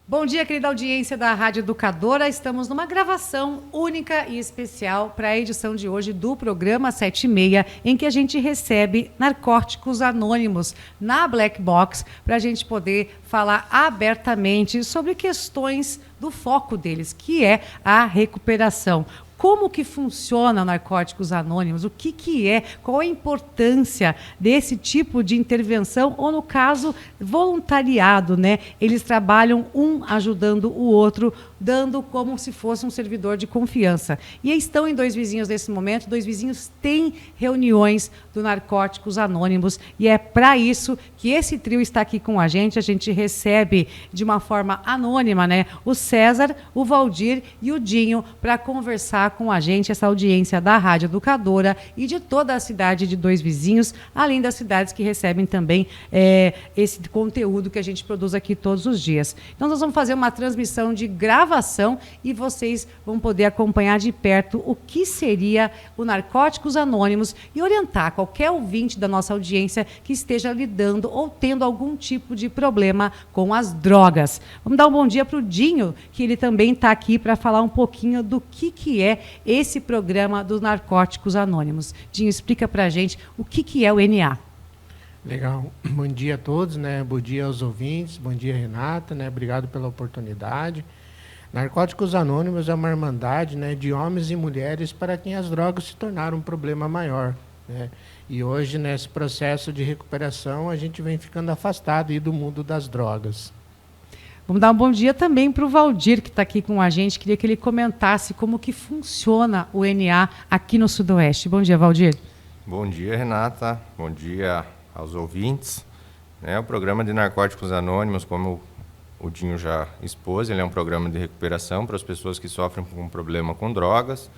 Bom dia, querida audiência da Rádio Educadora. Estamos numa gravação única e especial para a edição de hoje do programa 76, em que a gente recebe Narcóticos Anônimos na Black Box, para a gente poder falar abertamente sobre questões do foco deles, que é a recuperação. Como que funciona Narcóticos Anônimos? O que é? Qual a importância desse tipo de intervenção? Ou, no caso, voluntariado, né? Eles trabalham um ajudando o outro, dando como se fosse um servidor de confiança. E estão em Dois Vizinhos nesse momento. Dois Vizinhos têm reuniões do Narcóticos Anônimos e é para isso que esse trio está aqui com a gente. A gente recebe de uma forma anônima, né? O César, o Valdir e o Dinho para conversar com a gente, essa audiência da Rádio Educadora e de toda a cidade de Dois Vizinhos, além das cidades que recebem também esse conteúdo que a gente produz aqui todos os dias. Então, nós vamos fazer uma transmissão de gravação e vocês vão poder acompanhar de perto o que seria o Narcóticos Anônimos e orientar qualquer ouvinte da nossa audiência que esteja lidando ou tendo algum tipo de problema com as drogas. Vamos dar um bom dia para o Dinho, que ele também está aqui para falar um pouquinho do que é esse programa dos Narcóticos Anônimos. Dinho, explica para a gente o que é o NA. Legal. Bom dia a todos, né? Bom dia aos ouvintes, bom dia, Renata, né? Obrigado pela oportunidade. Narcóticos Anônimos é uma irmandade, né, de homens e mulheres para quem as drogas se tornaram um problema maior, né? E hoje, nesse processo de recuperação, a gente vem ficando afastado aí do mundo das drogas. Vamos dar um bom dia também para o Valdir, que está aqui com a gente. Queria que ele comentasse como que funciona o NA aqui no Sudoeste. Bom dia, Valdir. Bom dia, Renata. Bom dia aos ouvintes. O programa de Narcóticos Anônimos, como o Dinho já expôs, ele é um programa de recuperação para as pessoas que sofrem com um problema com drogas.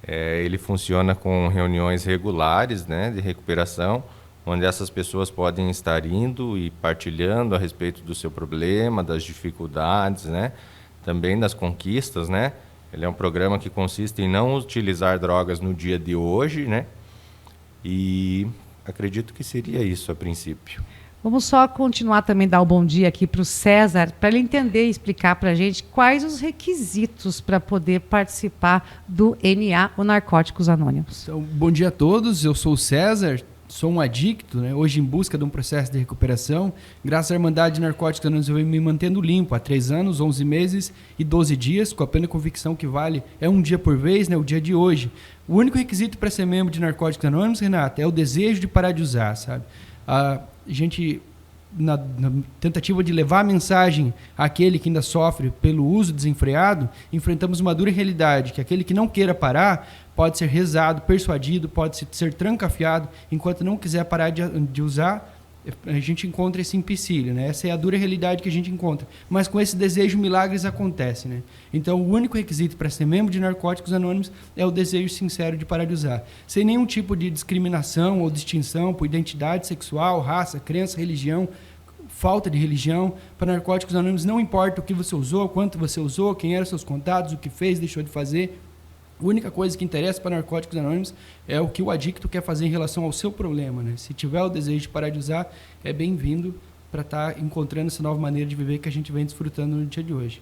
Ele funciona com reuniões regulares, né, de recuperação, onde essas pessoas podem estar indo e partilhando a respeito do seu problema, das dificuldades, né, também das conquistas, né. Ele é um programa que consiste em não utilizar drogas no dia de hoje, né, e acredito que seria isso a princípio. Vamos só continuar também, dar o bom dia aqui para o César, para ele entender e explicar para a gente quais os requisitos para poder participar do NA, o Narcóticos Anônimos. Então, bom dia a todos, eu sou o César, sou um adicto, né? Hoje em busca de um processo de recuperação. Graças à Irmandade de Narcóticos Anônimos eu venho me mantendo limpo há 3 anos, 11 meses e 12 dias, com a plena convicção que vale um dia por vez, né? O dia de hoje. O único requisito para ser membro de Narcóticos Anônimos, Renata, é o desejo de parar de usar, sabe? A gente, na tentativa de levar a mensagem àquele que ainda sofre pelo uso desenfreado, enfrentamos uma dura realidade, que aquele que não queira parar pode ser rezado, persuadido, pode ser trancafiado, enquanto não quiser parar de usar, a gente encontra esse empecilho, né? Essa é a dura realidade que a gente encontra. Mas com esse desejo, milagres acontecem, né? Então, o único requisito para ser membro de Narcóticos Anônimos é o desejo sincero de parar de usar. Sem nenhum tipo de discriminação ou distinção por identidade sexual, raça, crença, religião, falta de religião. Para Narcóticos Anônimos não importa o que você usou, quanto você usou, quem eram seus contatos, o que fez, deixou de fazer. A única coisa que interessa para Narcóticos Anônimos é o que o adicto quer fazer em relação ao seu problema, né? Se tiver o desejo de parar de usar, é bem-vindo para estar encontrando essa nova maneira de viver que a gente vem desfrutando no dia de hoje.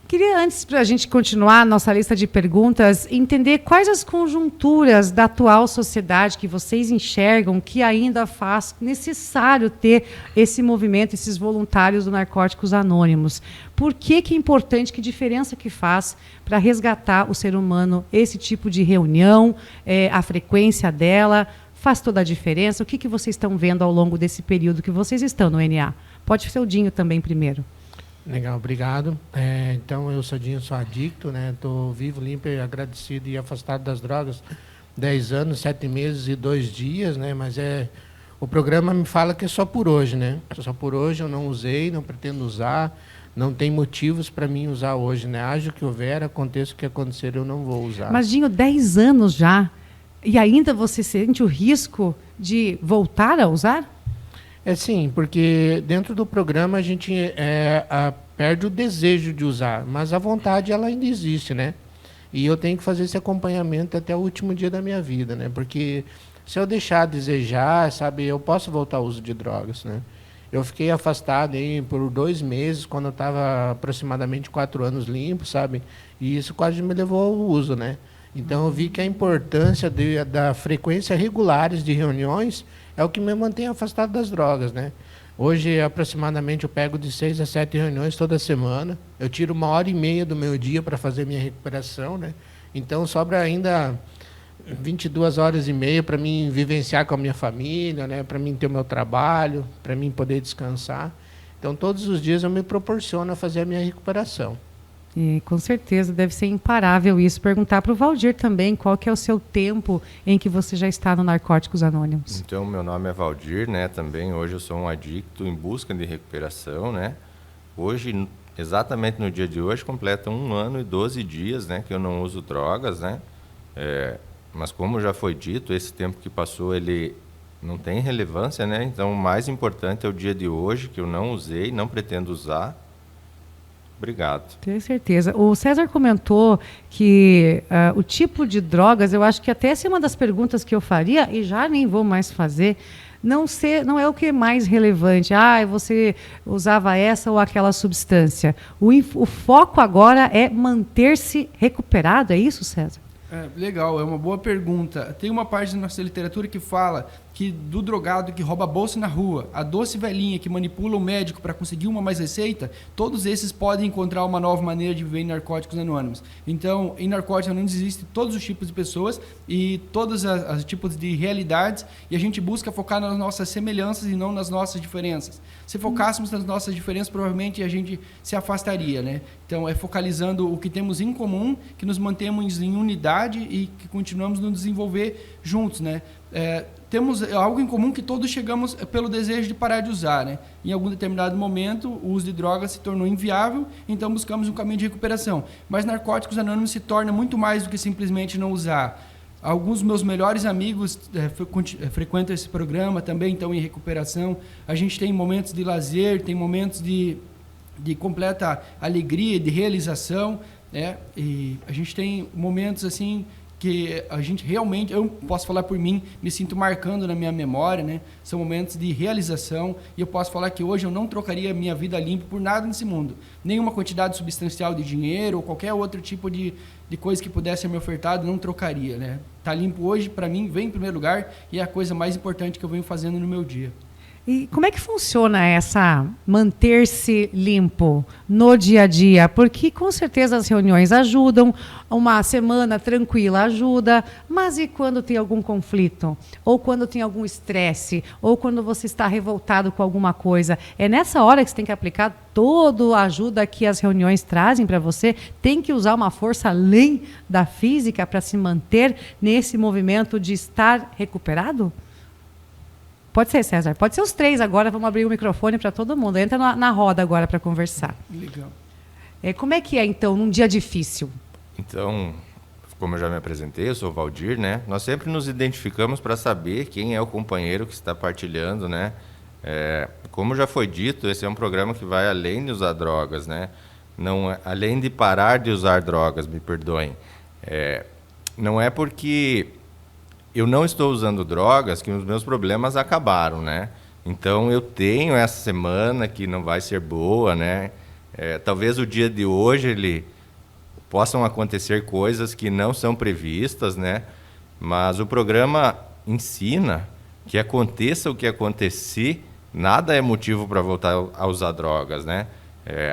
Queria, antes, para a gente continuar a nossa lista de perguntas, entender quais as conjunturas da atual sociedade que vocês enxergam que ainda faz necessário ter esse movimento, esses voluntários do Narcóticos Anônimos. Por que é importante, que diferença que faz para resgatar o ser humano esse tipo de reunião, a frequência dela? Faz toda a diferença? O que vocês estão vendo ao longo desse período que vocês estão no NA? Pode ser o Dinho também primeiro. Legal, obrigado. Então, eu sou Dinho, sou adicto, né? Estou vivo, limpo, agradecido e afastado das drogas 10 anos, 7 meses e 2 dias, né? Mas o programa me fala que é só por hoje, né? Só por hoje, eu não usei, não pretendo usar, não tem motivos para mim usar hoje, né? Haja o que houver, aconteça o que acontecer, eu não vou usar. Mas, Dinho, 10 anos já, e ainda você sente o risco de voltar a usar? Sim, porque dentro do programa a gente perde o desejo de usar, mas a vontade ela ainda existe, né? E eu tenho que fazer esse acompanhamento até o último dia da minha vida, né? Porque se eu deixar a desejar, sabe, eu posso voltar ao uso de drogas, né? Eu fiquei afastado aí por 2 meses, quando eu estava aproximadamente 4 anos limpo, sabe? E isso quase me levou ao uso, né? Então eu vi que a importância da frequência regulares de reuniões é o que me mantém afastado das drogas, né? Hoje, aproximadamente, eu pego de 6 a 7 reuniões toda semana. Eu tiro 1h30 do meu dia para fazer minha recuperação, né? Então sobra ainda 22h30 para mim vivenciar com a minha família, né? Para mim ter o meu trabalho, para mim poder descansar. Então todos os dias eu me proporciono a fazer a minha recuperação. E com certeza deve ser imparável isso. Perguntar para o Valdir também qual que é o seu tempo em que você já está no Narcóticos Anônimos. Então, meu nome é Valdir, né? Também hoje eu sou um adicto em busca de recuperação, né? Hoje, exatamente no dia de hoje, completa 1 ano e 12 dias, né? Que eu não uso drogas, né? Mas como já foi dito, esse tempo que passou, ele não tem relevância, né? Então, o mais importante é o dia de hoje, que eu não usei, não pretendo usar. Obrigado. Tenho certeza. O César comentou que o tipo de drogas, eu acho que até essa é uma das perguntas que eu faria, e já nem vou mais fazer, não é o que é mais relevante. Você usava essa ou aquela substância. O foco agora é manter-se recuperado, é isso, César? Legal, é uma boa pergunta. Tem uma parte da nossa literatura que fala que do drogado que rouba a bolsa na rua, a doce velhinha que manipula o médico para conseguir uma mais receita, todos esses podem encontrar uma nova maneira de viver em Narcóticos Anônimos. Então, em Narcóticos Anônimos existem todos os tipos de pessoas e todos os tipos de realidades, e a gente busca focar nas nossas semelhanças e não nas nossas diferenças. Se focássemos nas nossas diferenças, provavelmente a gente se afastaria, né? Então, é focalizando o que temos em comum, que nos mantemos em unidade e que continuamos nos desenvolver juntos, né? Temos algo em comum que todos chegamos pelo desejo de parar de usar, né? Em algum determinado momento, o uso de drogas se tornou inviável, então buscamos um caminho de recuperação. Mas Narcóticos Anônimos se torna muito mais do que simplesmente não usar. Alguns dos meus melhores amigos frequentam esse programa, também estão em recuperação. A gente tem momentos de lazer, tem momentos de completa alegria, de realização, né? E a gente tem momentos assim que a gente realmente, eu posso falar por mim, me sinto marcando na minha memória, né? São momentos de realização, e eu posso falar que hoje eu não trocaria a minha vida limpa por nada nesse mundo. Nenhuma quantidade substancial de dinheiro ou qualquer outro tipo de coisa que pudesse ser me ofertado, não trocaria, né? Tá limpo hoje, para mim, vem em primeiro lugar e é a coisa mais importante que eu venho fazendo no meu dia. E como é que funciona essa manter-se limpo no dia a dia? Porque com certeza as reuniões ajudam, uma semana tranquila ajuda, mas e quando tem algum conflito? Ou quando tem algum estresse? Ou quando você está revoltado com alguma coisa? É nessa hora que você tem que aplicar toda a ajuda que as reuniões trazem para você? Tem que usar uma força além da física para se manter nesse movimento de estar recuperado? Pode ser, César. Pode ser os 3 agora. Vamos abrir o microfone para todo mundo. Entra na roda agora para conversar. Legal. Como é que é, então, num dia difícil? Então, como eu já me apresentei, eu sou o Valdir, né? Nós sempre nos identificamos para saber quem é o companheiro que está partilhando, né? Como já foi dito, esse é um programa que vai além de usar drogas, né? Não, além de parar de usar drogas, me perdoem. Não é porque eu não estou usando drogas que os meus problemas acabaram, né? Então, eu tenho essa semana que não vai ser boa, né? Talvez o dia de hoje possam acontecer coisas que não são previstas, né? Mas o programa ensina que aconteça o que acontecer, nada é motivo para voltar a usar drogas, né?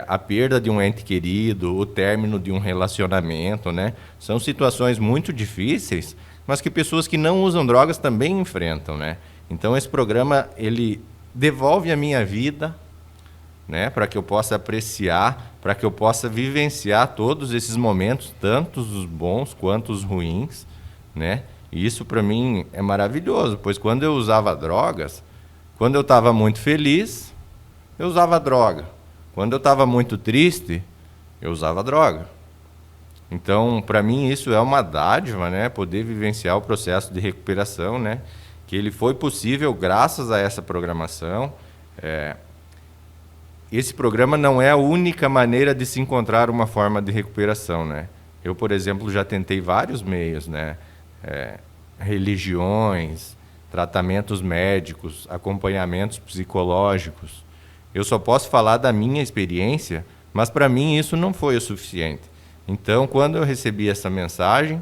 A perda de um ente querido, o término de um relacionamento, né? São situações muito difíceis, mas que pessoas que não usam drogas também enfrentam, né? Então, esse programa, ele devolve a minha vida, né? Para que eu possa apreciar, para que eu possa vivenciar todos esses momentos, tanto os bons quanto os ruins, né? E isso, para mim, é maravilhoso, pois quando eu usava drogas, quando eu estava muito feliz, eu usava droga. Quando eu estava muito triste, eu usava droga. Então, para mim, isso é uma dádiva, né? Poder vivenciar o processo de recuperação, né? Que ele foi possível graças a essa programação. Esse programa não é a única maneira de se encontrar uma forma de recuperação, né? Eu, por exemplo, já tentei vários meios, né? Religiões, tratamentos médicos, acompanhamentos psicológicos, Eu só posso falar da minha experiência, mas para mim isso não foi o suficiente. Então, quando eu recebi essa mensagem,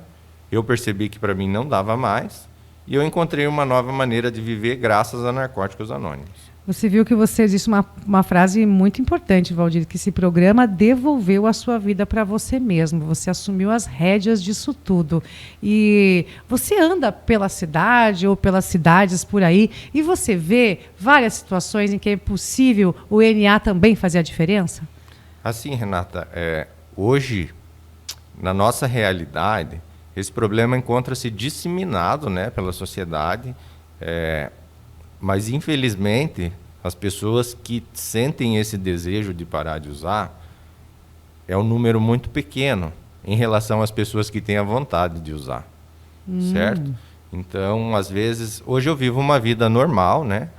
eu percebi que para mim não dava mais e eu encontrei uma nova maneira de viver graças a Narcóticos Anônimos. Você viu que você disse uma frase muito importante, Valdir, que esse programa devolveu a sua vida para você mesmo. Você assumiu as rédeas disso tudo. E você anda pela cidade ou pelas cidades por aí e você vê várias situações em que é possível o NA também fazer a diferença? Assim, Renata, hoje, na nossa realidade, esse problema encontra-se disseminado, né, pela sociedade, mas, infelizmente, as pessoas que sentem esse desejo de parar de usar é um número muito pequeno em relação às pessoas que têm a vontade de usar, certo? Então, às vezes, hoje eu vivo uma vida normal, né?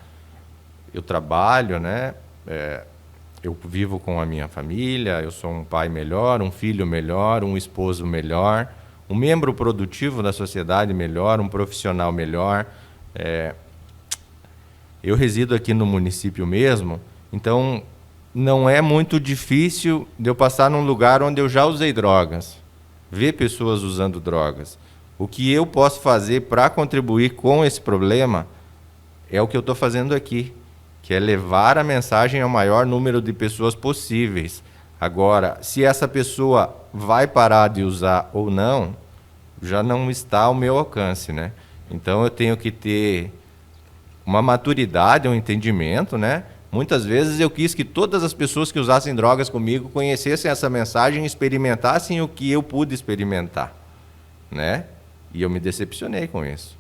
Eu trabalho, né? Eu vivo com a minha família, eu sou um pai melhor, um filho melhor, um esposo melhor, um membro produtivo da sociedade melhor, um profissional melhor. Eu resido aqui no município mesmo, então não é muito difícil de eu passar num lugar onde eu já usei drogas, ver pessoas usando drogas. O que eu posso fazer para contribuir com esse problema é o que eu estou fazendo aqui, que é levar a mensagem ao maior número de pessoas possíveis. Agora, se essa pessoa vai parar de usar ou não, já não está ao meu alcance, né? Então eu tenho que ter uma maturidade, um entendimento, né? Muitas vezes eu quis que todas as pessoas que usassem drogas comigo conhecessem essa mensagem e experimentassem o que eu pude experimentar, né? E eu me decepcionei com isso,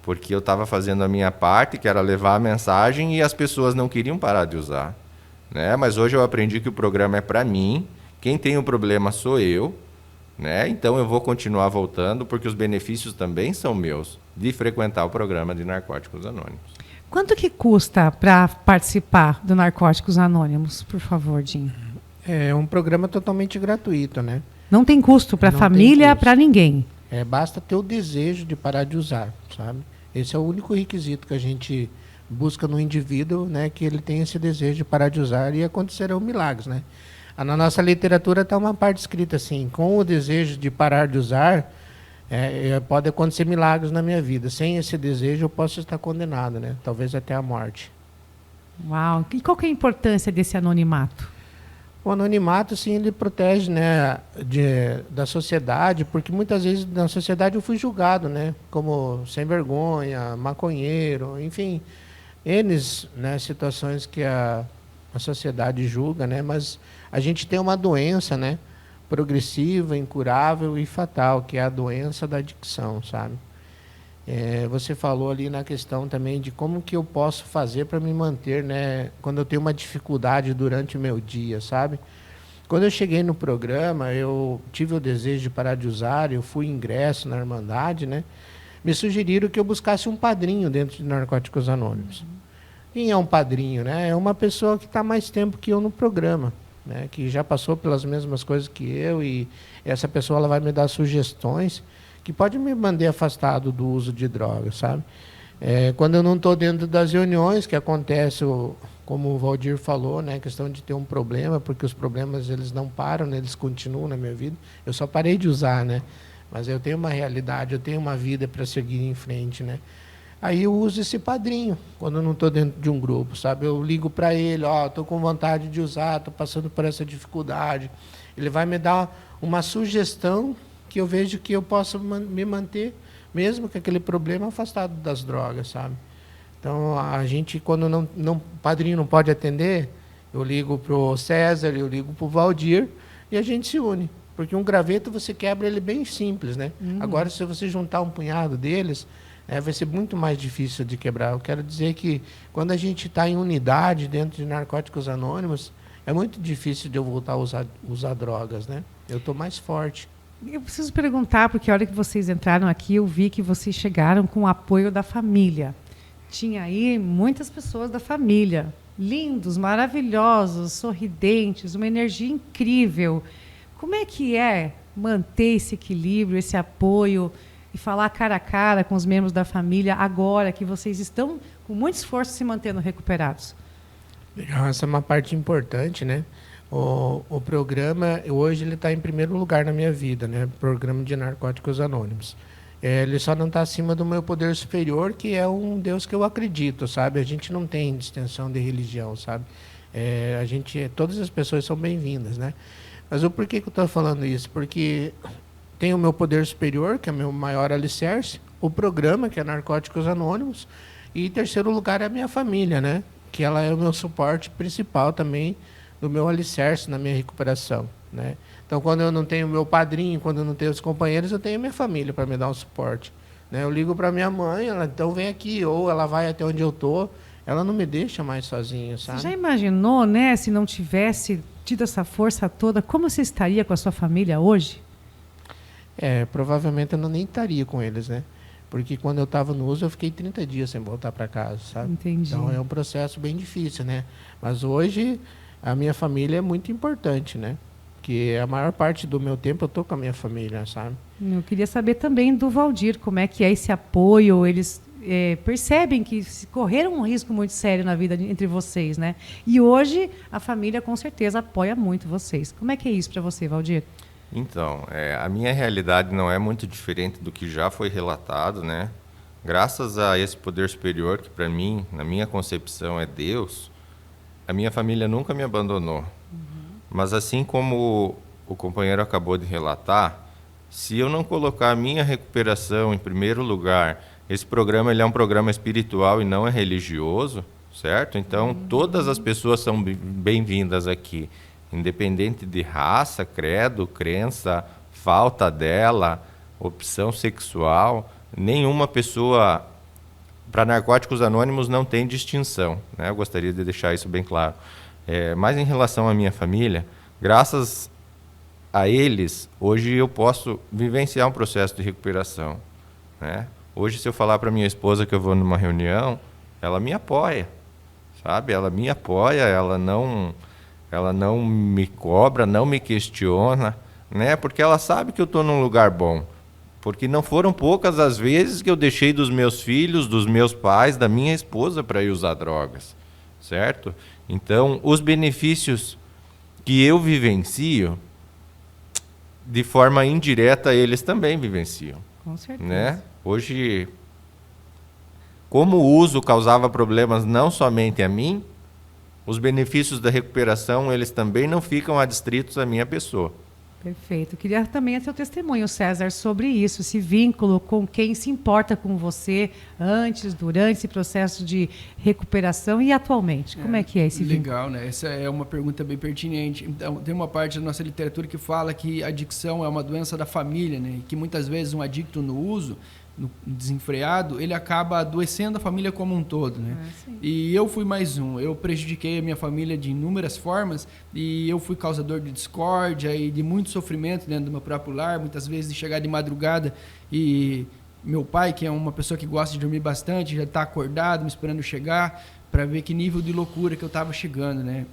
porque eu estava fazendo a minha parte, que era levar a mensagem, e as pessoas não queriam parar de usar, né? Mas hoje eu aprendi que o programa é para mim, quem tem o problema sou eu, né? Então eu vou continuar voltando, porque os benefícios também são meus de frequentar o programa de Narcóticos Anônimos. Quanto que custa para participar do Narcóticos Anônimos, por favor, Dinho? É um programa totalmente gratuito, né? Não tem custo para a Não família, tem custo. para ninguém. Basta ter o desejo de parar de usar, sabe? Esse é o único requisito que a gente busca no indivíduo, né? Que ele tenha esse desejo de parar de usar, e acontecerão milagres, né? Na nossa literatura está uma parte escrita assim: com o desejo de parar de usar, pode acontecer milagres na minha vida. Sem esse desejo eu posso estar condenado, né? Talvez até a morte. Uau! E qual que é a importância desse anonimato? O anonimato, sim, ele protege, né, da sociedade, porque muitas vezes na sociedade eu fui julgado, né, como sem vergonha, maconheiro, enfim, né, situações que a sociedade julga, né, mas a gente tem uma doença, né, progressiva, incurável e fatal, que é a doença da adicção, sabe? Você falou ali na questão também de como que eu posso fazer para me manter, né, quando eu tenho uma dificuldade durante o meu dia, sabe? Quando eu cheguei no programa, eu tive o desejo de parar de usar, eu fui ingresso na Irmandade, né? Me sugeriram que eu buscasse um padrinho dentro de Narcóticos Anônimos. Quem é um padrinho, né? É uma pessoa que está mais tempo que eu no programa, né? Que já passou pelas mesmas coisas que eu, e essa pessoa ela vai me dar sugestões que pode me manter afastado do uso de drogas, sabe? Quando eu não estou dentro das reuniões, que acontece, como o Valdir falou, né, a questão de ter um problema, porque os problemas eles não param, né, eles continuam na minha vida. Eu só parei de usar, né? Mas eu tenho uma realidade, eu tenho uma vida para seguir em frente, né? Aí eu uso esse padrinho, quando eu não estou dentro de um grupo, sabe? Eu ligo para ele, estou com vontade de usar, estou passando por essa dificuldade. Ele vai me dar uma sugestão que eu vejo que eu posso me manter, mesmo com aquele problema, afastado das drogas, sabe? Então, a gente, quando o padrinho não pode atender, eu ligo para o César, eu ligo para o Valdir, e a gente se une. Porque um graveto, você quebra ele bem simples, né? Agora, se você juntar um punhado deles, vai ser muito mais difícil de quebrar. Eu quero dizer que, quando a gente está em unidade dentro de Narcóticos Anônimos, é muito difícil de eu voltar a usar drogas, né? Eu estou mais forte. Eu preciso perguntar, porque a hora que vocês entraram aqui, eu vi que vocês chegaram com o apoio da família. Tinha aí muitas pessoas da família, lindos, maravilhosos, sorridentes, uma energia incrível. Como é que é manter esse equilíbrio, esse apoio e falar cara a cara com os membros da família agora que vocês estão com muito esforço se mantendo recuperados? Legal, essa é uma parte importante, né? O programa, hoje, ele está em primeiro lugar na minha vida, né? Programa de Narcóticos Anônimos. Ele só não está acima do meu poder superior, que é um Deus que eu acredito, sabe? A gente não tem distinção de religião, sabe? Todas as pessoas são bem-vindas, né? Mas o porquê que eu estou falando isso? Porque tem o meu poder superior, que é o meu maior alicerce, o programa, que é Narcóticos Anônimos, e em terceiro lugar é a minha família, né? Que ela é o meu suporte principal também, do meu alicerce na minha recuperação, né? Então, quando eu não tenho meu padrinho, quando eu não tenho os companheiros, eu tenho minha família para me dar um suporte, né? Eu ligo para minha mãe, ela então vem aqui, ou ela vai até onde eu tô, ela não me deixa mais sozinho, sabe? Você já imaginou, né, se não tivesse tido essa força toda, como você estaria com a sua família hoje? Provavelmente eu nem estaria com eles, né? Porque quando eu estava no uso, eu fiquei 30 dias sem voltar para casa, sabe? Entendi. Então, é um processo bem difícil, né? Mas hoje, a minha família é muito importante, né? Que a maior parte do meu tempo eu estou com a minha família, sabe? Eu queria saber também do Valdir, como é que é esse apoio, eles percebem que correram um risco muito sério na vida entre vocês, né? E hoje, a família, com certeza, apoia muito vocês. Como é que é isso para você, Valdir? Então, a minha realidade não é muito diferente do que já foi relatado, né? Graças a esse poder superior, que para mim, na minha concepção, é Deus, a minha família nunca me abandonou. Mas assim como o companheiro acabou de relatar, se eu não colocar a minha recuperação em primeiro lugar, esse programa ele é um programa espiritual e não é religioso, certo? Então, todas as pessoas são bem-vindas aqui. Independente de raça, credo, crença, falta dela, opção sexual, nenhuma pessoa, para Narcóticos Anônimos não tem distinção, né? Eu gostaria de deixar isso bem claro. Mas em relação à minha família, graças a eles, hoje eu posso vivenciar um processo de recuperação, né? Hoje, se eu falar para minha esposa que eu vou numa reunião, ela me apoia, sabe? Ela me apoia, ela não me cobra, não me questiona, né? Porque ela sabe que eu estou num lugar bom. Porque não foram poucas as vezes que eu deixei dos meus filhos, dos meus pais, da minha esposa para ir usar drogas, certo? Então, os benefícios que eu vivencio, de forma indireta, eles também vivenciam. Com certeza. Né? Hoje, como o uso causava problemas não somente a mim, os benefícios da recuperação, eles também não ficam adstritos à minha pessoa. Perfeito. Eu queria também seu testemunho, César, sobre isso, esse vínculo com quem se importa com você antes, durante esse processo de recuperação e atualmente. Como é que é esse vínculo? Legal, né? Essa é uma pergunta bem pertinente. Então, tem uma parte da nossa literatura que fala que a adicção é uma doença da família, né? E que muitas vezes um adicto no uso, no desenfreado, ele acaba adoecendo a família como um todo, né? E eu fui mais um. Eu prejudiquei a minha família de inúmeras formas e eu fui causador de discórdia e de muito sofrimento dentro do meu próprio lar, muitas vezes de chegar de madrugada e meu pai, que é uma pessoa que gosta de dormir bastante, já está acordado, me esperando chegar para ver que nível de loucura que eu estava chegando, né?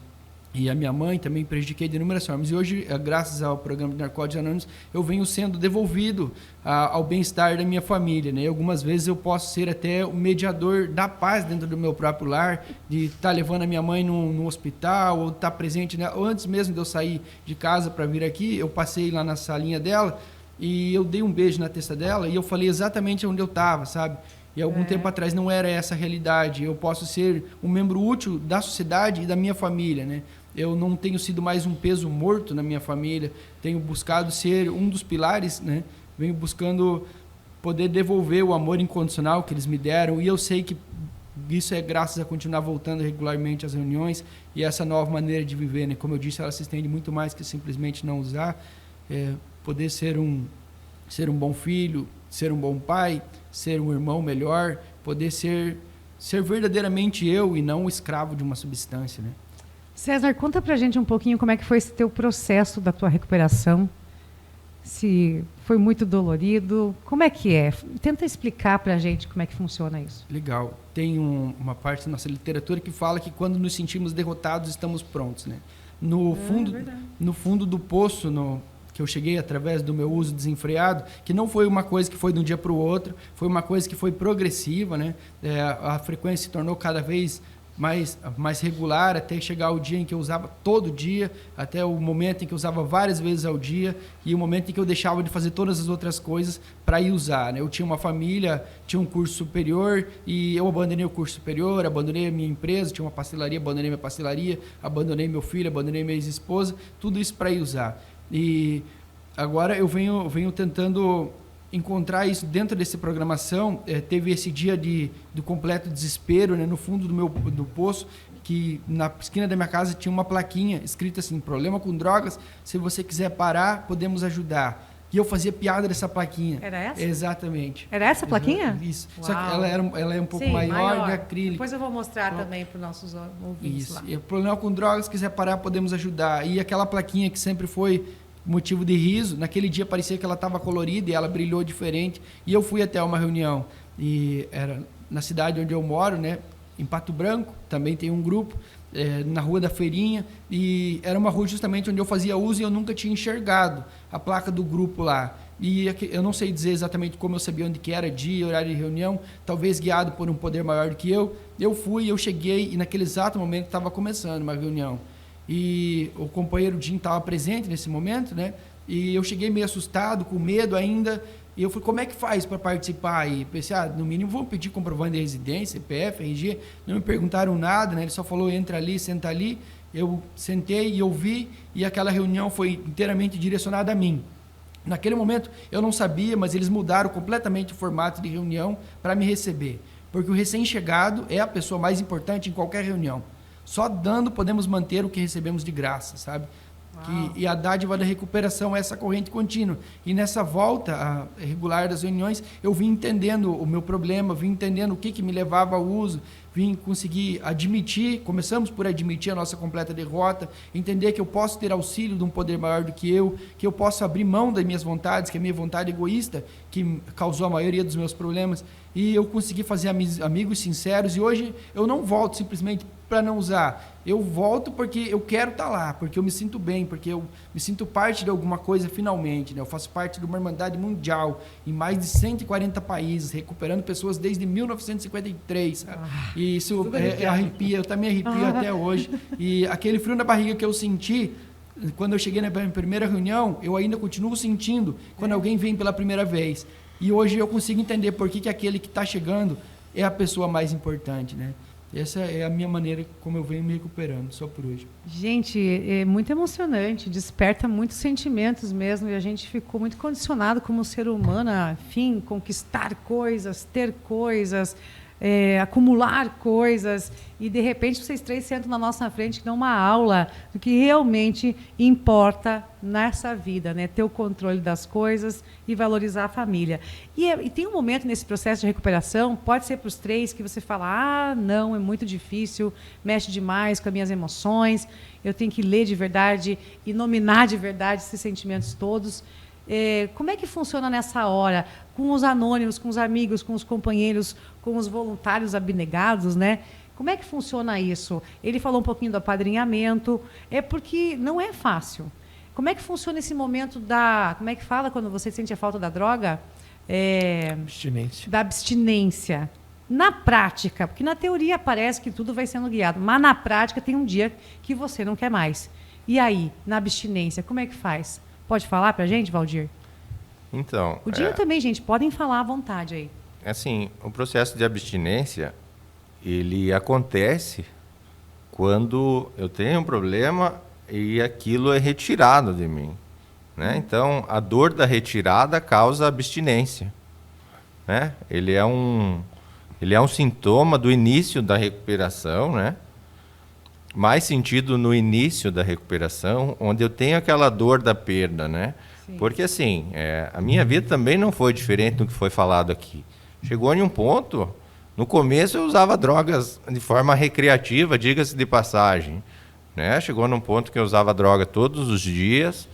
E a minha mãe também prejudiquei de inúmeras formas. E hoje, graças ao programa de Narcóticos Anônimos, eu venho sendo devolvido ao bem-estar da minha família, né? E algumas vezes eu posso ser até o mediador da paz dentro do meu próprio lar, de estar levando a minha mãe no hospital, ou estar presente, né? Ou antes mesmo de eu sair de casa para vir aqui, eu passei lá na salinha dela e eu dei um beijo na testa dela e eu falei exatamente onde eu estava, sabe? E algum tempo atrás não era essa a realidade. Eu posso ser um membro útil da sociedade e da minha família, né? Eu não tenho sido mais um peso morto na minha família, tenho buscado ser um dos pilares, né? Venho buscando poder devolver o amor incondicional que eles me deram, e eu sei que isso é graças a continuar voltando regularmente às reuniões e essa nova maneira de viver, né? Como eu disse, ela se estende muito mais que simplesmente não usar, poder ser um bom filho, ser um bom pai, ser um irmão melhor, poder ser verdadeiramente eu e não o escravo de uma substância, né? César, conta pra gente um pouquinho como é que foi esse teu processo da tua recuperação. Se foi muito dolorido, como é que é? Tenta explicar pra gente como é que funciona isso. Legal. Tem uma parte da nossa literatura que fala que quando nos sentimos derrotados, estamos prontos, né? No fundo do poço, que eu cheguei através do meu uso desenfreado, que não foi uma coisa que foi de um dia para o outro, foi uma coisa que foi progressiva, né? A frequência se tornou cada vez mais regular, até chegar o dia em que eu usava todo dia, até o momento em que eu usava várias vezes ao dia, e o momento em que eu deixava de fazer todas as outras coisas para ir usar, né? Eu tinha uma família, tinha um curso superior, e eu abandonei o curso superior, abandonei a minha empresa, tinha uma pastelaria, abandonei minha pastelaria, abandonei meu filho, abandonei minha ex-esposa, tudo isso para ir usar. E agora eu venho tentando encontrar isso dentro dessa programação. Teve esse dia do completo desespero, né, no fundo do poço, que na esquina da minha casa tinha uma plaquinha escrita assim: problema com drogas, se você quiser parar, podemos ajudar. E eu fazia piada dessa plaquinha. Era essa? Exatamente. Era essa a plaquinha? Isso. Uau. Só que ela é um pouco Sim, maior, de acrílico. Depois eu vou mostrar também para os nossos ouvintes Isso. lá. E o problema com drogas, se quiser parar, podemos ajudar. E aquela plaquinha que sempre foi motivo de riso, naquele dia parecia que ela estava colorida e ela brilhou diferente. E eu fui até uma reunião, e era na cidade onde eu moro, né, em Pato Branco, também tem um grupo, na Rua da Feirinha, e era uma rua justamente onde eu fazia uso e eu nunca tinha enxergado a placa do grupo lá. E eu não sei dizer exatamente como eu sabia onde que era, dia, horário de reunião, talvez guiado por um poder maior do que eu. Eu fui, eu cheguei, e naquele exato momento estava começando uma reunião. E o companheiro Jim estava presente nesse momento, né? E eu cheguei meio assustado, com medo ainda. E eu falei: como é que faz para participar? E pensei: no mínimo vou pedir comprovante de residência, CPF, RG. Não me perguntaram nada, né? Ele só falou: entra ali, senta ali. Eu sentei e ouvi, e aquela reunião foi inteiramente direcionada a mim. Naquele momento eu não sabia, mas eles mudaram completamente o formato de reunião para me receber. Porque o recém-chegado é a pessoa mais importante em qualquer reunião. Só dando podemos manter o que recebemos de graça, sabe? E a dádiva da recuperação é essa corrente contínua. E nessa volta regular das reuniões, eu vim entendendo o meu problema, vim entendendo o que me levava ao uso, vim conseguir admitir, começamos por admitir a nossa completa derrota, entender que eu posso ter auxílio de um poder maior do que eu posso abrir mão das minhas vontades, que é a minha vontade egoísta, que causou a maioria dos meus problemas, e eu consegui fazer amigos sinceros, e hoje eu não volto simplesmente para não usar. Eu volto porque eu quero estar lá, porque eu me sinto bem, porque eu me sinto parte de alguma coisa finalmente, né? Eu faço parte de uma irmandade mundial em mais de 140 países, recuperando pessoas desde 1953, sabe? E isso arrepia, eu também arrepio até hoje. E aquele frio na barriga que eu senti quando eu cheguei na minha primeira reunião, eu ainda continuo sentindo quando alguém vem pela primeira vez. E hoje eu consigo entender por que aquele que está chegando é a pessoa mais importante, né? Essa é a minha maneira como eu venho me recuperando, só por hoje. Gente, é muito emocionante, desperta muitos sentimentos mesmo, e a gente ficou muito condicionado como ser humano a, enfim, conquistar coisas, ter coisas, acumular coisas, e de repente vocês três sentam na nossa frente que dão uma aula do que realmente importa nessa vida, né? Ter o controle das coisas e valorizar a família. E tem um momento nesse processo de recuperação, pode ser para os três, que você fala: não, é muito difícil, mexe demais com as minhas emoções, eu tenho que ler de verdade e nominar de verdade esses sentimentos todos. Como é que funciona nessa hora, com os anônimos, com os amigos, com os companheiros, com os voluntários abnegados, né? Como é que funciona isso? Ele falou um pouquinho do apadrinhamento, porque não é fácil. Como é que funciona esse momento como é que fala quando você sente a falta da droga? Abstinência. Da abstinência. Na prática, porque na teoria parece que tudo vai sendo guiado, mas na prática tem um dia que você não quer mais. E aí, na abstinência, como é que faz? Pode falar pra gente, Valdir? Então... O Dinho também, gente, podem falar à vontade aí. Assim, o processo de abstinência, ele acontece quando eu tenho um problema e aquilo é retirado de mim, né? Então, a dor da retirada causa abstinência, né? Ele é um sintoma do início da recuperação, né? Mais sentido no início da recuperação, onde eu tenho aquela dor da perda, né? Sim. Porque assim, a minha vida também não foi diferente do que foi falado aqui. Chegou em um ponto, no começo eu usava drogas de forma recreativa, diga-se de passagem, né? Chegou num ponto que eu usava droga todos os dias,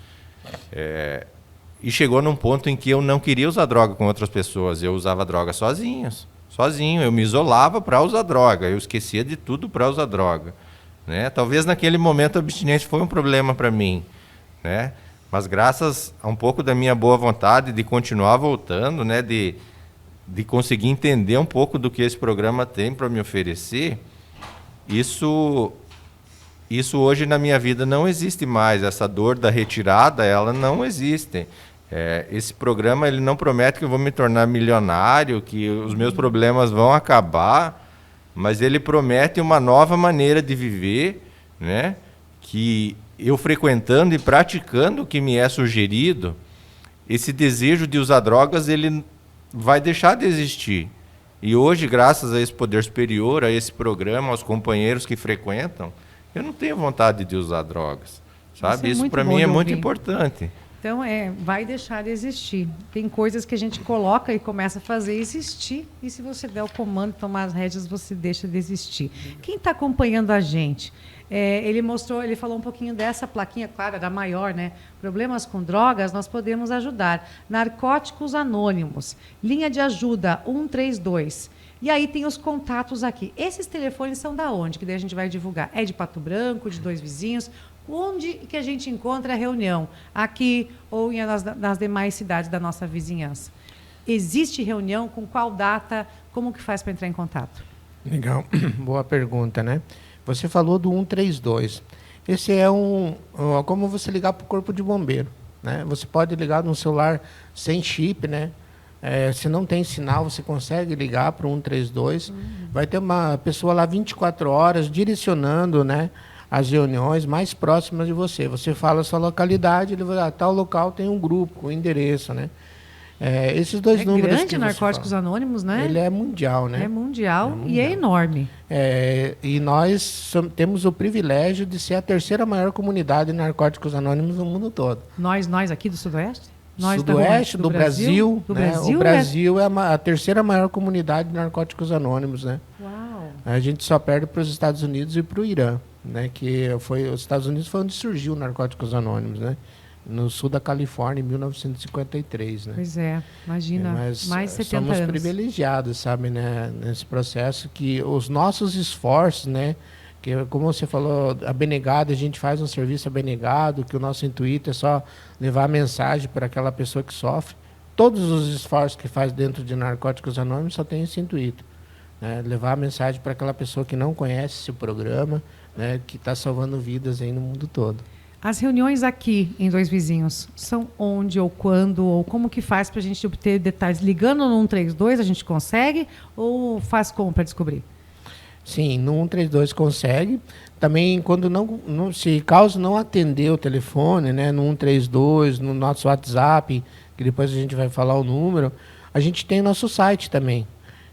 e chegou num ponto em que eu não queria usar droga com outras pessoas, eu usava droga sozinho, eu me isolava para usar droga, eu esquecia de tudo para usar droga. Né? Talvez naquele momento a abstinência foi um problema para mim, né? Mas graças a um pouco da minha boa vontade de continuar voltando, né? de conseguir entender um pouco do que esse programa tem para me oferecer, Isso hoje na minha vida não existe mais. Essa dor da retirada, ela não existe. Esse programa ele não promete que eu vou me tornar milionário, que os meus problemas vão acabar, mas ele promete uma nova maneira de viver, né? Que eu frequentando e praticando o que me é sugerido, esse desejo de usar drogas ele vai deixar de existir. E hoje, graças a esse poder superior, a esse programa, aos companheiros que frequentam, eu não tenho vontade de usar drogas, sabe? Isso para mim é muito importante. Então, vai deixar de existir. Tem coisas que a gente coloca e começa a fazer existir, e se você der o comando, tomar as rédeas, você deixa de existir. Quem está acompanhando a gente? Ele falou um pouquinho dessa plaquinha, claro, era maior, né? Problemas com drogas, nós podemos ajudar. Narcóticos Anônimos, linha de ajuda 132. E aí tem os contatos aqui. Esses telefones são da onde? Que daí a gente vai divulgar. É de Pato Branco, de Dois Vizinhos? Onde que a gente encontra a reunião? Aqui ou nas demais cidades da nossa vizinhança? Existe reunião? Com qual data? Como que faz para entrar em contato? Legal, boa pergunta, né? Você falou do 132. Esse é como você ligar para o corpo de bombeiro, né? Você pode ligar num celular sem chip, né? Se não tem sinal, você consegue ligar para o 132. Vai ter uma pessoa lá 24 horas direcionando, né, as reuniões mais próximas de você. Você fala a sua localidade, ele vai tal local tem um grupo, um endereço, né? Esses dois números grande, que Narcóticos Anônimos, né? Ele é mundial, né? É mundial e é enorme. E nós temos o privilégio de ser a terceira maior comunidade de Narcóticos Anônimos no mundo todo. Nós aqui do Sudoeste? Nós Sudoeste, do Brasil. Do né? Brasil, o Brasil é a terceira maior comunidade de Narcóticos Anônimos, né? Uau! A gente só perde para os Estados Unidos e para o Irã, né? Os Estados Unidos foi onde surgiu Narcóticos Anônimos, né? No sul da Califórnia, em 1953, né? Pois é, imagina, mais de 70 somos anos. privilegiados, sabe, né? Nesse processo que os nossos esforços, né? Que, como você falou, abnegado, a gente faz um serviço abnegado, que o nosso intuito é só levar a mensagem para aquela pessoa que sofre. Todos os esforços que faz dentro de Narcóticos Anônimos só tem esse intuito, né? Levar a mensagem para aquela pessoa que não conhece esse programa, né? Que está salvando vidas aí no mundo todo. As reuniões aqui em Dois Vizinhos são onde ou quando ou como que faz para a gente obter detalhes? Ligando no 132 a gente consegue ou faz como para descobrir? Sim, no 132 consegue. Também quando se caso não atender o telefone, né, no 132, no nosso WhatsApp, que depois a gente vai falar o número, a gente tem nosso site também,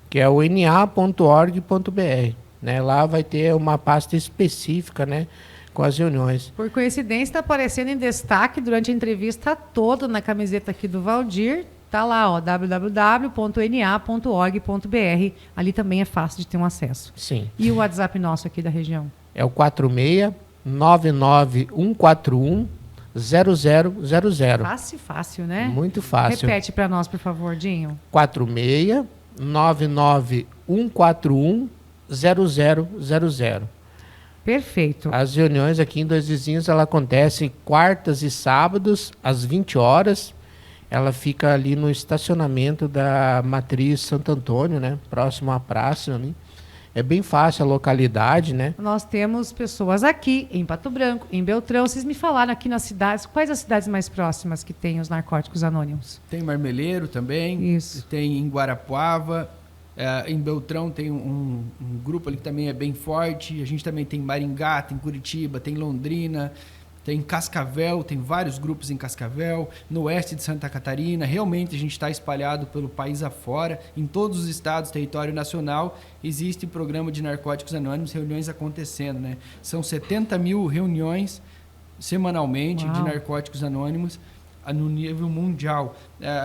que é o na.org.br, né? Lá vai ter uma pasta específica, né, com as reuniões. Por coincidência, está aparecendo em destaque durante a entrevista toda na camiseta aqui do Valdir. Está lá, ó, www.na.org.br. Ali também é fácil de ter um acesso. Sim. E o WhatsApp nosso aqui da região? É o 46-99141-0000. Fácil, né? Muito fácil. Repete para nós, por favor, Dinho. 46-99141-0000. Perfeito. As reuniões aqui em Dois Vizinhos, ela acontecem quartas e sábados, às 20 horas. Ela fica ali no estacionamento da Matriz Santo Antônio, né? Próximo à praça ali. É bem fácil a localidade, né? Nós temos pessoas aqui, em Pato Branco, em Beltrão. Vocês me falaram aqui nas cidades, quais as cidades mais próximas que tem os Narcóticos Anônimos? Tem Marmeleiro também. Isso. Tem em Guarapuava. Em Beltrão tem um grupo ali que também é bem forte. A gente também tem Maringá, tem Curitiba, tem Londrina, tem Cascavel, tem vários grupos em Cascavel, no oeste de Santa Catarina. Realmente a gente está espalhado pelo país afora. Em todos os estados, território nacional, existe programa de Narcóticos Anônimos, reuniões acontecendo, né? São 70 mil reuniões semanalmente. Uau. De Narcóticos Anônimos no nível mundial.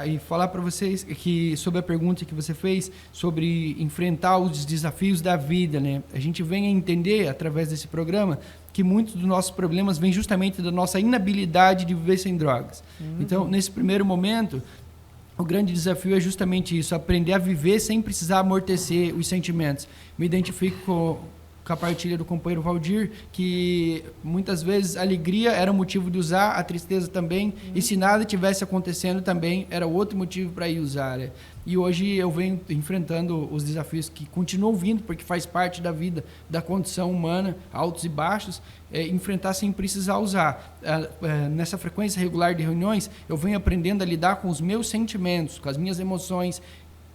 E falar para vocês que sobre a pergunta que você fez sobre enfrentar os desafios da vida, né? A gente vem a entender através desse programa que muitos dos nossos problemas vêm justamente da nossa inabilidade de viver sem drogas. Então, nesse primeiro momento, o grande desafio é justamente isso, aprender a viver sem precisar amortecer os sentimentos. Me identifico com a partilha do companheiro Valdir, que muitas vezes a alegria era o motivo de usar, a tristeza também, e se nada tivesse acontecendo também era outro motivo para ir usar. Né? E hoje eu venho enfrentando os desafios que continuam vindo, porque faz parte da vida, da condição humana, altos e baixos, enfrentar sem precisar usar. Nessa frequência regular de reuniões, eu venho aprendendo a lidar com os meus sentimentos, com as minhas emoções.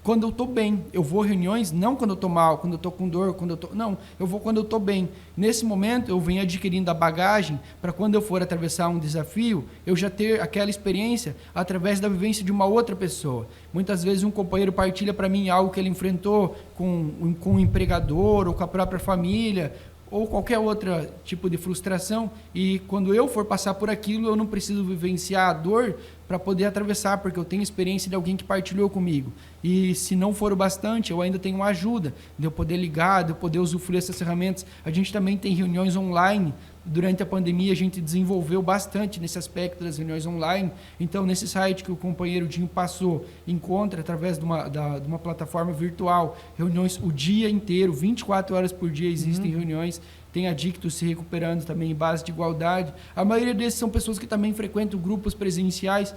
Quando eu estou bem, eu vou a reuniões, não quando eu estou mal, quando eu estou com dor, não, eu vou quando eu estou bem. Nesse momento, eu venho adquirindo a bagagem para quando eu for atravessar um desafio, eu já ter aquela experiência através da vivência de uma outra pessoa. Muitas vezes um companheiro partilha para mim algo que ele enfrentou com um empregador ou com a própria família, ou qualquer outro tipo de frustração, e quando eu for passar por aquilo, eu não preciso vivenciar a dor para poder atravessar, porque eu tenho experiência de alguém que partilhou comigo. E se não for o bastante, eu ainda tenho uma ajuda de eu poder ligar, de eu poder usufruir dessas ferramentas. A gente também tem reuniões online. Durante a pandemia, a gente desenvolveu bastante nesse aspecto das reuniões online. Então, nesse site que o companheiro Dinho passou, encontra, através de uma plataforma virtual, reuniões o dia inteiro, 24 horas por dia existem reuniões. Tem adictos se recuperando também em base de igualdade. A maioria desses são pessoas que também frequentam grupos presenciais,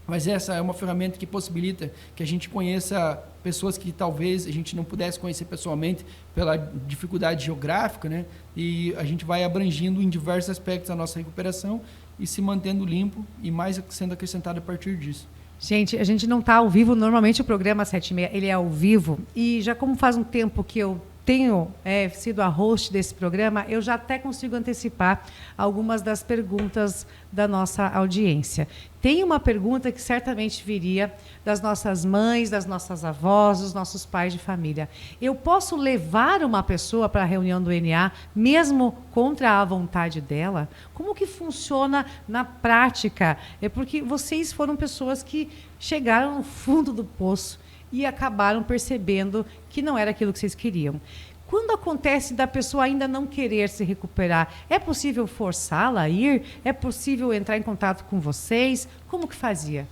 mas essa é uma ferramenta que possibilita que a gente conheça pessoas que talvez a gente não pudesse conhecer pessoalmente pela dificuldade geográfica, né? E a gente vai abrangindo em diversos aspectos a nossa recuperação e se mantendo limpo e mais sendo acrescentado a partir disso. Gente, a gente não está ao vivo, normalmente o programa 7:30 ele é ao vivo, e já como faz um tempo que eu tenho sido a host desse programa, eu já até consigo antecipar algumas das perguntas da nossa audiência. Tem uma pergunta que certamente viria das nossas mães, das nossas avós, dos nossos pais de família. Eu posso levar uma pessoa para a reunião do NA, mesmo contra a vontade dela? Como que funciona na prática? É porque vocês foram pessoas que chegaram no fundo do poço e acabaram percebendo que não era aquilo que vocês queriam. Quando acontece da pessoa ainda não querer se recuperar, é possível forçá-la a ir? É possível entrar em contato com vocês? Como que fazia?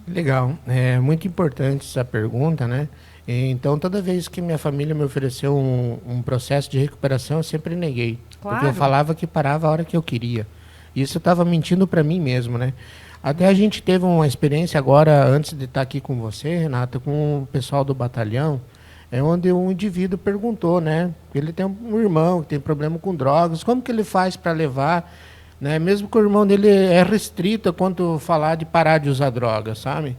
Legal, é muito importante essa pergunta, né? Então, toda vez que minha família me ofereceu um processo de recuperação, eu sempre neguei. Claro. Porque eu falava que parava a hora que eu queria. Isso eu estava mentindo para mim mesmo, né? Até a gente teve uma experiência agora, antes de estar aqui com você, Renata, com o pessoal do batalhão, onde um indivíduo perguntou, né? Ele tem um irmão que tem problema com drogas, como que ele faz para levar, né? Mesmo que o irmão dele é restrito quanto falar de parar de usar drogas, sabe?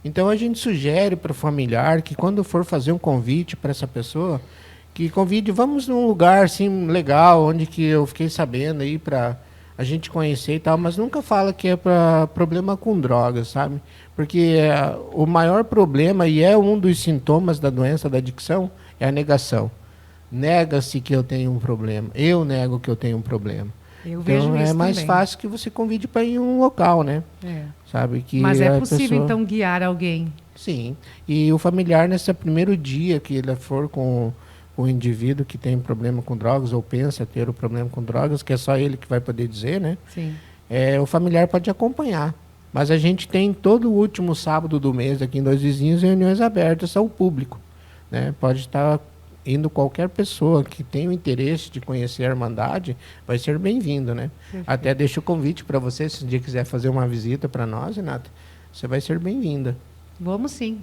Então a gente sugere para o familiar que quando for fazer um convite para essa pessoa, que convide, vamos num lugar assim legal, onde que eu fiquei sabendo aí para a gente conhecer e tal, mas nunca fala que é para problema com drogas, sabe? Porque o maior problema, e é um dos sintomas da doença da adicção, é a negação. Nega-se que eu tenho um problema. Eu nego que eu tenho um problema. Eu vejo então, isso é mais também. Fácil que você convide para ir em um local, né? Sabe? Que Mas é possível, pessoa... então, guiar alguém? Sim. E o familiar, nesse primeiro dia que ele for com o indivíduo que tem problema com drogas ou pensa ter o problema com drogas, que é só ele que vai poder dizer, né? Sim. O familiar pode acompanhar. Mas a gente tem todo o último sábado do mês aqui em Dois Vizinhos reuniões abertas ao público, né? Pode estar indo qualquer pessoa que tenha o interesse de conhecer a Irmandade, vai ser bem-vindo, né? Perfeito. Até deixo o convite para você, se um dia quiser fazer uma visita para nós, Renata, você vai ser bem-vinda. Vamos sim.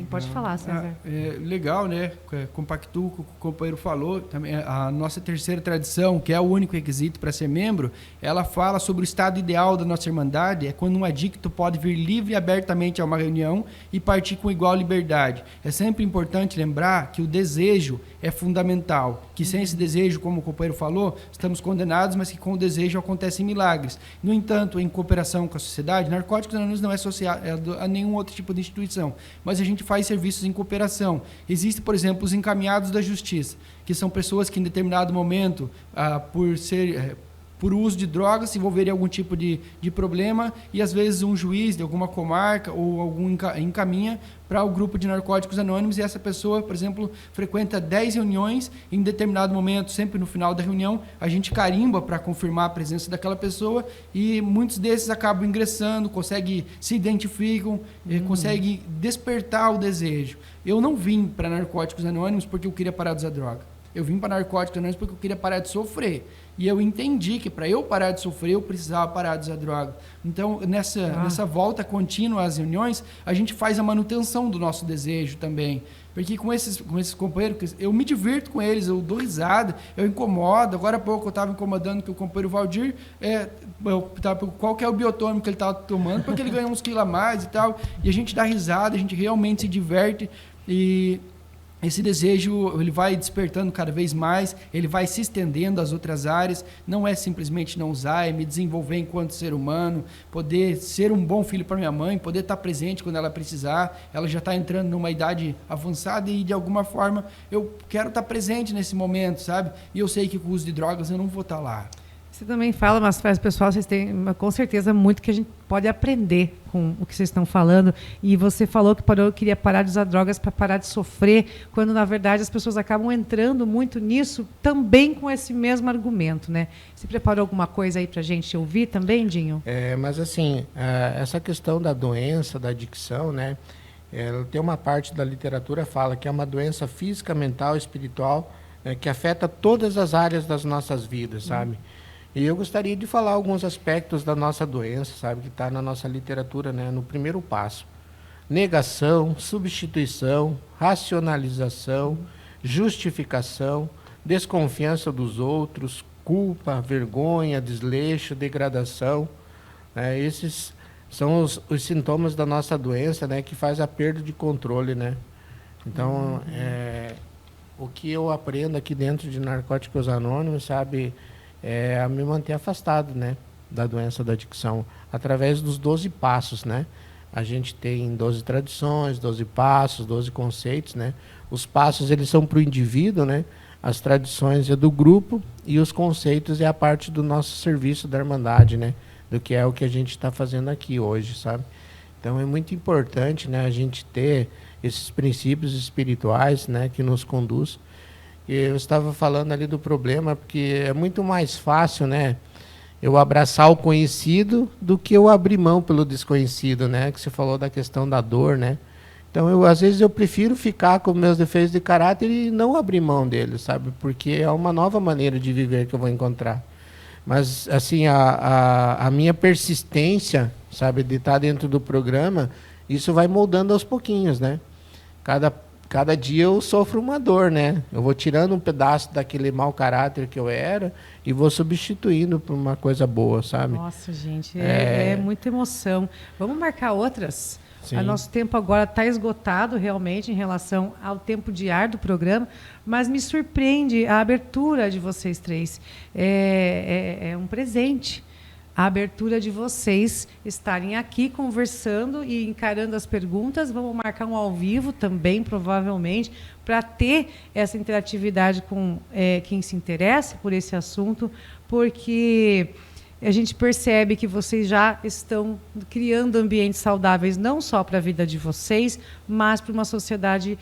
Pode falar, César. Legal, né? Compactuo com o que o companheiro falou. Também a nossa terceira tradição, que é o único requisito para ser membro, ela fala sobre o estado ideal da nossa Irmandade, é quando um adicto pode vir livre e abertamente a uma reunião e partir com igual liberdade. É sempre importante lembrar que o desejo é fundamental, que sem esse desejo, como o companheiro falou, estamos condenados, mas que com o desejo acontecem milagres. No entanto, em cooperação com a sociedade, Narcóticos Anônimos não é associado a nenhum outro tipo de instituição, mas a gente faz serviços em cooperação. Existem, por exemplo, os encaminhados da justiça, que são pessoas que em determinado momento, por uso de drogas, se envolverem em algum tipo de problema, e às vezes um juiz de alguma comarca ou algum encaminha para o grupo de Narcóticos Anônimos, e essa pessoa, por exemplo, frequenta 10 reuniões, e em determinado momento, sempre no final da reunião, a gente carimba para confirmar a presença daquela pessoa, e muitos desses acabam ingressando, se identificam, conseguem despertar o desejo. Eu não vim para Narcóticos Anônimos porque eu queria parar de usar droga. Eu vim para Narcóticos Anônimos porque eu queria parar de sofrer. E eu entendi que para eu parar de sofrer, eu precisava parar de usar droga. Então, nessa volta contínua às reuniões, a gente faz a manutenção do nosso desejo também. Porque com esses companheiros, eu me divirto com eles, eu dou risada, eu incomodo. Agora há pouco eu estava incomodando que o companheiro Valdir, qual que é o biotônico que ele estava tomando, porque ele ganha uns quilos a mais e tal. E a gente dá risada, a gente realmente se diverte. E esse desejo, ele vai despertando cada vez mais, ele vai se estendendo às outras áreas. Não é simplesmente não usar, é me desenvolver enquanto ser humano, poder ser um bom filho para minha mãe, poder estar presente quando ela precisar. Ela já está entrando numa idade avançada e, de alguma forma, eu quero estar presente nesse momento, sabe? E eu sei que com o uso de drogas eu não vou estar lá. Você também fala, mas pessoal, vocês têm com certeza muito que a gente pode aprender com o que vocês estão falando. E você falou que queria parar de usar drogas para parar de sofrer, quando na verdade as pessoas acabam entrando muito nisso também com esse mesmo argumento, né? Você preparou alguma coisa aí para a gente ouvir também, Dinho? Mas assim, essa questão da doença, da adicção, né? Tem uma parte da literatura que fala que é uma doença física, mental, espiritual, que afeta todas as áreas das nossas vidas, sabe? E eu gostaria de falar alguns aspectos da nossa doença, sabe, que está na nossa literatura, né, no primeiro passo. Negação, substituição, racionalização, justificação, desconfiança dos outros, culpa, vergonha, desleixo, degradação. Esses são os sintomas da nossa doença, né, que faz a perda de controle, né? Então, o que eu aprendo aqui dentro de Narcóticos Anônimos, sabe, a me manter afastado, né, da doença da adicção, através dos 12 passos, né? A gente tem 12 tradições, 12 passos, 12 conceitos, né? Os passos, eles são para o indivíduo, né? As tradições é do grupo e os conceitos é a parte do nosso serviço da Irmandade, né? Do que é o que a gente está fazendo aqui hoje, sabe? Então é muito importante, né, a gente ter esses princípios espirituais, né, que nos conduz. Eu estava falando ali do problema, porque é muito mais fácil, né, eu abraçar o conhecido do que eu abrir mão pelo desconhecido, né, que você falou da questão da dor, né. Então, às vezes eu prefiro ficar com meus defeitos de caráter e não abrir mão deles, sabe, porque é uma nova maneira de viver que eu vou encontrar. Mas, assim, a minha persistência, sabe, de estar dentro do programa, isso vai moldando aos pouquinhos, né. Cada dia eu sofro uma dor, né? Eu vou tirando um pedaço daquele mau caráter que eu era e vou substituindo por uma coisa boa, sabe? Nossa, gente, é muita emoção. Vamos marcar outras? Sim. O nosso tempo agora está esgotado realmente em relação ao tempo de ar do programa, mas me surpreende a abertura de vocês três. É um presente. A abertura de vocês estarem aqui conversando e encarando as perguntas. Vamos marcar um ao vivo também, provavelmente, para ter essa interatividade com quem se interessa por esse assunto, porque a gente percebe que vocês já estão criando ambientes saudáveis, não só para a vida de vocês, mas para uma sociedade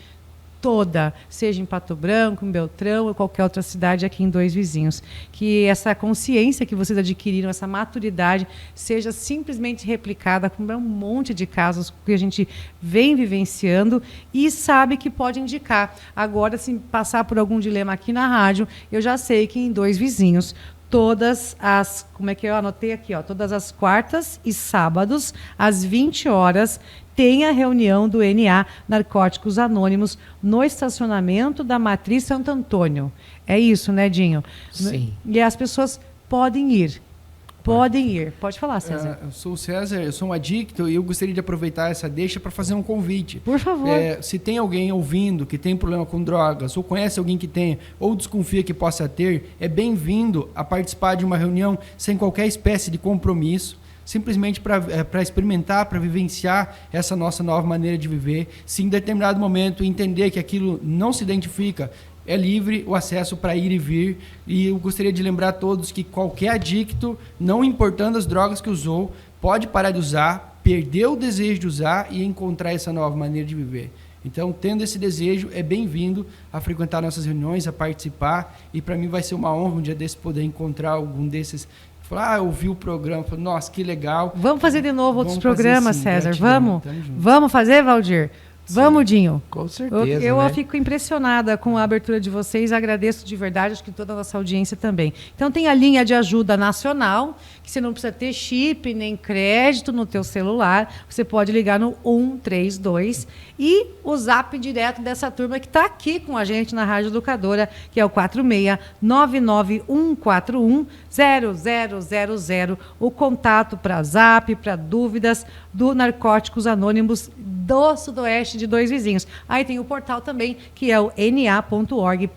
toda, seja em Pato Branco, em Beltrão ou qualquer outra cidade aqui em Dois Vizinhos. Que essa consciência que vocês adquiriram, essa maturidade, seja simplesmente replicada com um monte de casos que a gente vem vivenciando e sabe que pode indicar. Agora, se passar por algum dilema aqui na rádio, eu já sei que em Dois Vizinhos, todas as, como é que eu anotei aqui, ó, todas as quartas e sábados, às 20 horas, tem a reunião do NA Narcóticos Anônimos no estacionamento da Matriz Santo Antônio. É isso, né, Dinho? Sim. E as pessoas podem ir. Podem ir. Pode falar, César. Eu sou o César, eu sou um adicto e eu gostaria de aproveitar essa deixa para fazer um convite. Por favor. Se tem alguém ouvindo que tem problema com drogas, ou conhece alguém que tem, ou desconfia que possa ter, é bem-vindo a participar de uma reunião sem qualquer espécie de compromisso, simplesmente para experimentar, para vivenciar essa nossa nova maneira de viver. Se em determinado momento entender que aquilo não se identifica, é livre o acesso para ir e vir. E eu gostaria de lembrar a todos que qualquer adicto, não importando as drogas que usou, pode parar de usar, perder o desejo de usar e encontrar essa nova maneira de viver. Então, tendo esse desejo, é bem-vindo a frequentar nossas reuniões, a participar. E para mim vai ser uma honra um dia desse poder encontrar algum desses. Falar, eu ouvi o programa, nossa, que legal. Vamos fazer de novo outros programas, sim, César? gratidão, Vamos? Vamos fazer, Valdir? Vamos, Dinho. Com certeza, Eu né? fico impressionada com a abertura de vocês, agradeço de verdade, acho que toda a nossa audiência também. Então tem a linha de ajuda nacional, que você não precisa ter chip nem crédito no teu celular, você pode ligar no 132 e o zap direto dessa turma que está aqui com a gente na Rádio Educadora, que é o 46991410000, o contato para zap, para dúvidas do Narcóticos Anônimos do Sudoeste de Dois Vizinhos. Aí tem o portal também, que é o na.org.br.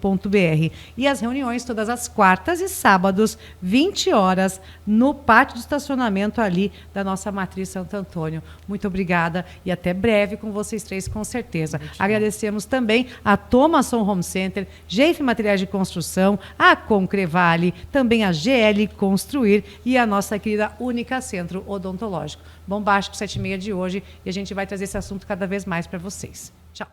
E as reuniões todas as quartas e sábados, 20 horas, no pátio de estacionamento ali da nossa Matriz Santo Antônio. Muito obrigada e até breve com vocês três, com certeza. Agradecemos também a Thomason Home Center, Geife Materiais de Construção, a Concrevale, também a GL Construir e a nossa querida Única Centro Odontológico. Bombástico 7:30 de hoje e a gente vai trazer esse assunto cada vez mais para vocês. Tchau.